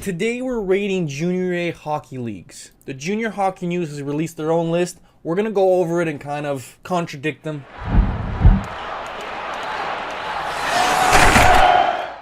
Today we're rating Junior A hockey leagues. The Junior Hockey News has released their own list. We're going to go over it and kind of contradict them.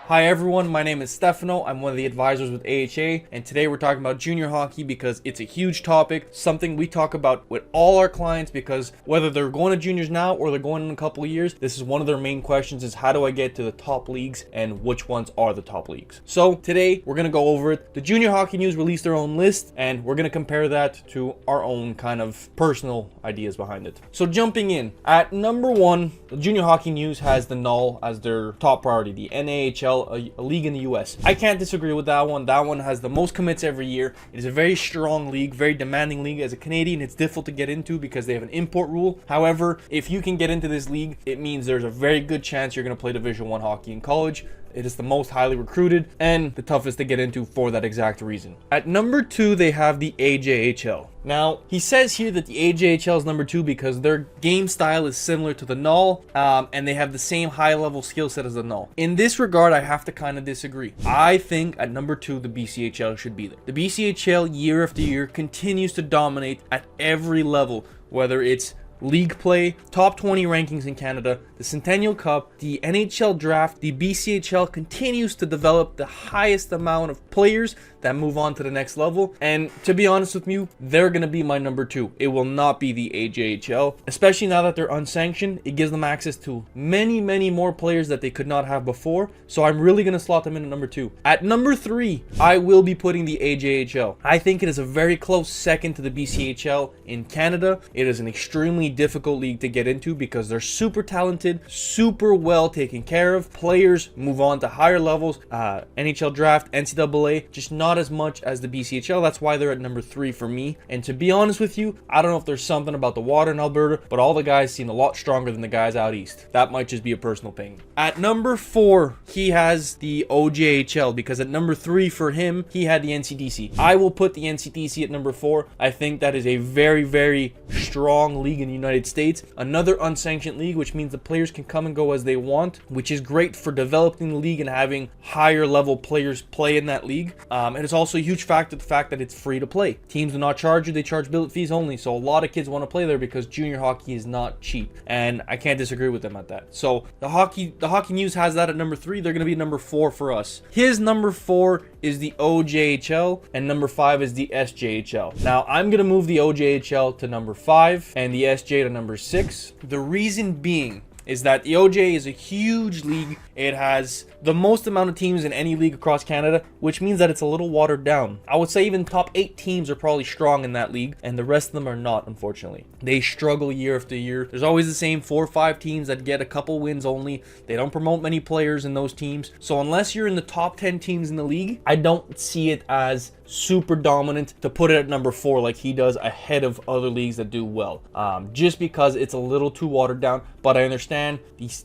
Hi everyone, my name is Stefano. I'm one of the advisors with 𝗟𝗂𝗶𝗴, and today we're talking about junior hockey because it's a huge topic, something we talk about with all our clients, because whether they're going to juniors now or they're going in a couple of years, this is one of their main questions: is how do I get to the top leagues and which ones are the top leagues? So today we're going to go over it. The Junior Hockey News released their own list and we're going to compare that to our own kind of personal ideas behind it. So jumping in, at number 1, the Junior Hockey News has the 𝗔 as their top priority, the NAHL, a league in the US. I can't disagree with that one. That one has the most commits every year. It is a very strong league, very demanding league. As a Canadian, it's difficult to get into because they have an import rule. However, if you can get into this league, it means there's a very good chance you're going to play Division I hockey in college. It is the most highly recruited and the toughest to get into for that exact reason. At number 2, they have the AJHL. Now, he says here that the AJHL is number 2 because their game style is similar to the 𝗔, and they have the same high-level skill set as the 𝗔. In this regard, I have to kind of disagree. I think at number 2, the BCHL should be there. The BCHL, year after year, continues to dominate at every level, whether it's league play, top 20 rankings in Canada, the Centennial Cup, the NHL draft. The BCHL continues to develop the highest amount of players that move on to the next level, and to be honest with you, they're going to be my number 2. It will not be the AJHL, especially now that they're unsanctioned. It gives them access to many more players that they could not have before, so I'm really going to slot them in at number 2. At number 3, I will be putting the AJHL. I think it is a very close second to the BCHL in Canada. It is an extremely difficult league to get into because they're super talented, super well taken care of. Players move on to higher levels, NHL draft, NCAA, just not as much as the BCHL. That's why they're at number 3 for me. And to be honest with you, I don't know if there's something about the water in Alberta, but all the guys seem a lot stronger than the guys out east. That might just be a personal opinion. At number 4, he has the OJHL because at number 3 for him, he had the NCDC. I will put the NCDC at number 4. I think that is a very strong league in the United States. Another unsanctioned league, which means the players can come and go as they want, which is great for developing the league and having higher level players play in that league. And it's also a huge factor, the fact that it's free to play. Teams do not charge you, they charge billet fees only. So a lot of kids want to play there because junior hockey is not cheap. And I can't disagree with them at that. So the Hockey News has that at number 3. They're going to be number 4 for us. His number 4 is the OJHL and number 5 is the SJHL. Now I'm going to move the OJHL to number 5 and the SJ to number 6. The reason being is that the OJ is a huge league. It has the most amount of teams in any league across Canada, which means that it's a little watered down. I would say even top 8 teams are probably strong in that league, and the rest of them are not, unfortunately. They struggle year after year. There's always the same 4 or 5 teams that get a couple wins only. They don't promote many players in those teams. So unless you're in the top 10 teams in the league, I don't see it as super dominant to put it at number 4 like he does ahead of other leagues that do well, just because it's a little too watered down. But I understand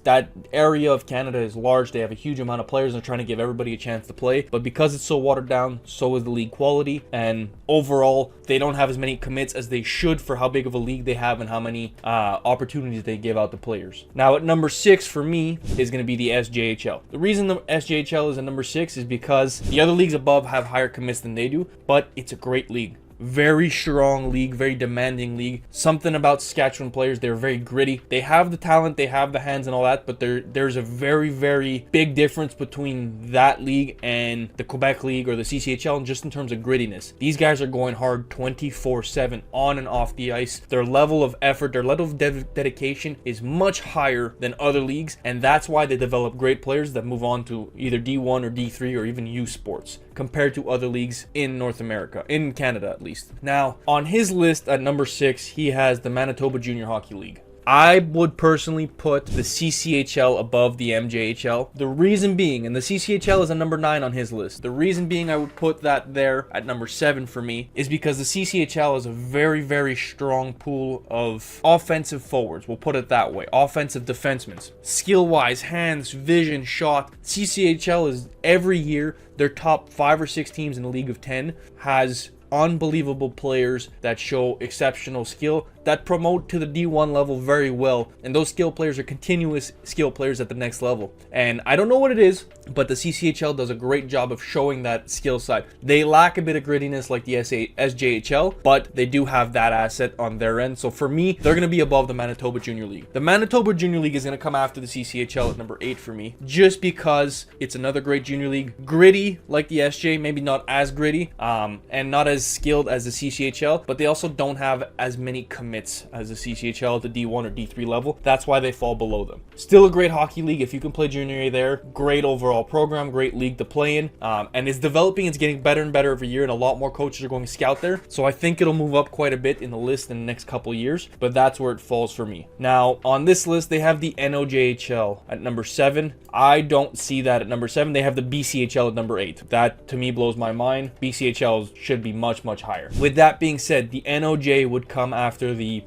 that area of Canada is large. They have a huge amount of players and they're trying to give everybody a chance to play, but because it's so watered down, so is the league quality, and overall they don't have as many commits as they should for how big of a league they have and how many opportunities they give out to players. Now at number 6 for me is going to be the SJHL. The reason the SJHL is at number 6 is because the other leagues above have higher commits than they do, but it's a great league. Very strong league, very demanding league. Something about Saskatchewan players, they're very gritty. They have the talent, they have the hands and all that, but there's a very big difference between that league and the Quebec League or the CCHL, just in terms of grittiness. These guys are going hard 24/7 on and off the ice. Their level of effort, their level of dedication is much higher than other leagues, and that's why they develop great players that move on to either D1 or D3 or even U Sports compared to other leagues in North America, in Canada at least. Now, on his list at number 6, he has the Manitoba Junior Hockey League. I would personally put the CCHL above the MJHL. The reason being, and the CCHL is a number 9 on his list. The reason being I would put that there at number 7 for me is because the CCHL is a very strong pool of offensive forwards. We'll put it that way. Offensive defensemen. Skill-wise, hands, vision, shot. CCHL is every year their top 5 or 6 teams in the League of 10 has unbelievable players that show exceptional skill that promote to the D1 level very well, and those skill players are continuous skill players at the next level. And I don't know what it is, but the CCHL does a great job of showing that skill side. They lack a bit of grittiness like the SJHL, but they do have that asset on their end. So for me, they're going to be above the Manitoba Junior League. The Manitoba Junior League is going to come after the CCHL at number 8 for me, just because it's another great junior league. Gritty like the SJ, maybe not as gritty, and not as skilled as the CCHL, but they also don't have as many commits as the CCHL at the D1 or D3 level. That's why they fall below them. Still a great hockey league. If you can play junior A there, great overall program, great league to play in, and it's developing. It's getting better and better every year, and a lot more coaches are going to scout there. So I think it'll move up quite a bit in the list in the next couple years, but that's where it falls for me. Now, on this list, they have the NOJHL at number 7. I don't see that at number 7. They have the BCHL at number 8. That, to me, blows my mind. BCHL should be much, much higher. With that being said, the NOJ would come after the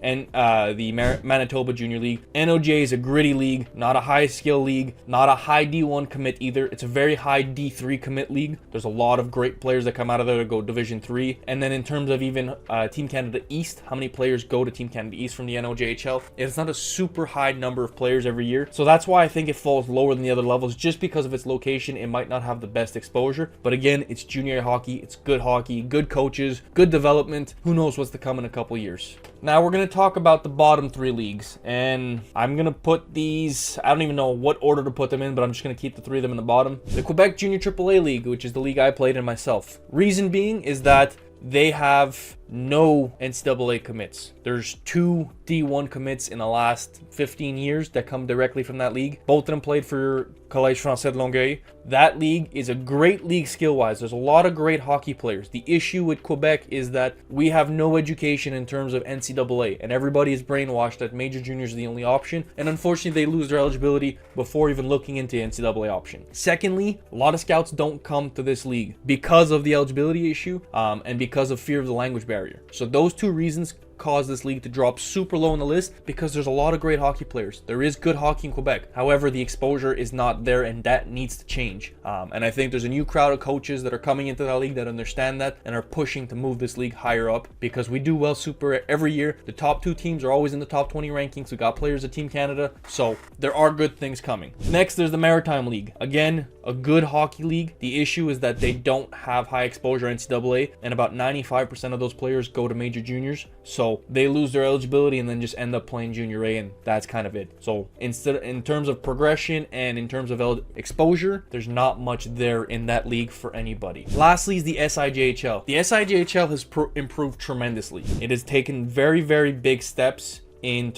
Manitoba Junior League. NOJ is a gritty league, not a high skill league, not a high D1 commit either. It's a very high D3 commit league. There's a lot of great players that come out of there to go Division 3. And then in terms of even Team Canada East, how many players go to Team Canada East from the NOJHL? It's not a super high number of players every year. So that's why I think it falls lower than the other levels, just because of its location. It might not have the best exposure, but again, it's junior hockey. It's good hockey, good coaches, good development. Who knows what's to come in a couple years. Now we're going to talk about the bottom 3 leagues, and I'm going to put these, I don't even know what order to put them in, but I'm just going to keep the 3 of them in the bottom. The Quebec Junior AAA League, which is the league I played in myself. Reason being is that they have no NCAA commits. There's 2 D1 commits in the last 15 years that come directly from that league. Both of them played for Collège Français de Longueuil. That league is a great league skill-wise. There's a lot of great hockey players. The issue with Quebec is that we have no education in terms of NCAA, and everybody is brainwashed that major juniors are the only option, and unfortunately they lose their eligibility before even looking into NCAA option. Secondly, a lot of scouts don't come to this league because of the eligibility issue, and because of fear of the language barrier. So those 2 reasons cause this league to drop super low on the list, because there's a lot of great hockey players. There is good hockey in Quebec. However, the exposure is not there, and that needs to change. And I think there's a new crowd of coaches that are coming into that league that understand that and are pushing to move this league higher up, because we do well super every year. The top 2 teams are always in the top 20 rankings. We got players at Team Canada, so there are good things coming. Next, there's the Maritime League. Again, a good hockey league. The issue is that they don't have high exposure NCAA, and about 95% of those players go to major juniors. So they lose their eligibility and then just end up playing junior A, and that's kind of it. So instead, in terms of progression and in terms of exposure, there's not much there in that league for anybody. Lastly is the SIJHL. The SIJHL has improved tremendously. It has taken very, very big steps in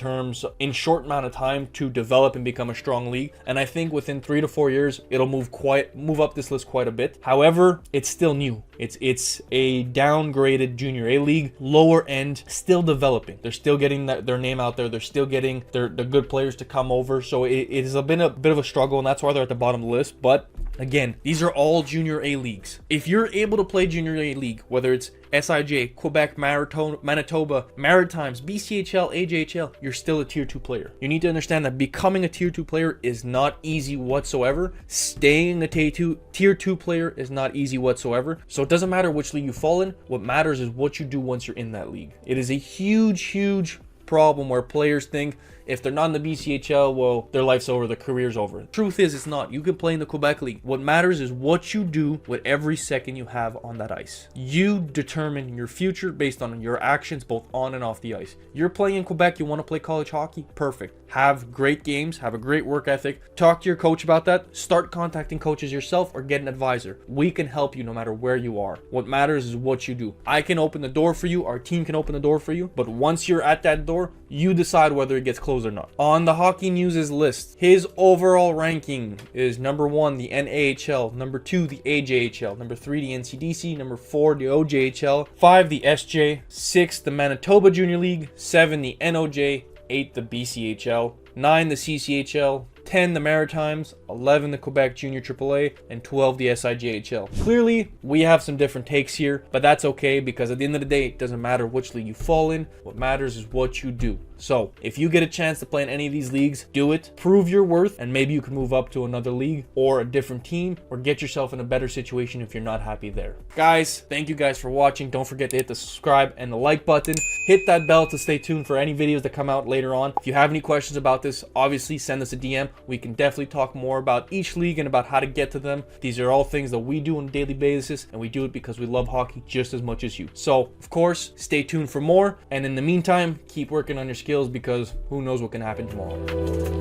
short amount of time to develop and become a strong league, and I think within 3 to 4 years it'll move up this list quite a bit. However, it's still new. It's a downgraded junior A league, lower end, still developing. They're still getting their name out there. They're still getting the good players to come over. So it has been a bit of a struggle, and that's why they're at the bottom of the list. But again, these are all junior A leagues. If you're able to play junior A league, whether it's SIJ, Quebec, Manitoba, Maritimes, BCHL, AJHL, you're still a tier 2 player. You need to understand that becoming a tier 2 player is not easy whatsoever. Staying a tier 2 player is not easy whatsoever. So it doesn't matter which league you fall in. What matters is what you do once you're in that league. It is a huge, huge problem where players think if they're not in the BCHL, well, their life's over, their career's over. Truth is, it's not. You can play in the Quebec League. What matters is what you do with every second you have on that ice. You determine your future based on your actions, both on and off the ice. You're playing in Quebec, you want to play college hockey? Perfect. Have great games, have a great work ethic. Talk to your coach about that. Start contacting coaches yourself or get an advisor. We can help you no matter where you are. What matters is what you do. I can open the door for you, our team can open the door for you, but once you're at that door, you decide whether it gets closed or not. On the Hockey News' list, his overall ranking is number 1, the NAHL, number 2, the AJHL, number 3, the NCDC, number 4, the OJHL, 5, the SJ, 6, the Manitoba Junior League, 7, the NOJ, 8, the BCHL, 9, the CCHL, 10, the Maritimes, 11, the Quebec Junior AAA, and 12, the SIJHL. Clearly, we have some different takes here, but that's okay, because at the end of the day, it doesn't matter which league you fall in. What matters is what you do. So if you get a chance to play in any of these leagues, do it, prove your worth, and maybe you can move up to another league or a different team, or get yourself in a better situation if you're not happy there. Guys, thank you guys for watching. Don't forget to hit the subscribe and the like button. Hit that bell to stay tuned for any videos that come out later on. If you have any questions about this, obviously send us a DM. We can definitely talk more about each league and about how to get to them. These are all things that we do on a daily basis, and we do it because we love hockey just as much as you. So of course, stay tuned for more, and in the meantime, keep working on your skills, because who knows what can happen tomorrow.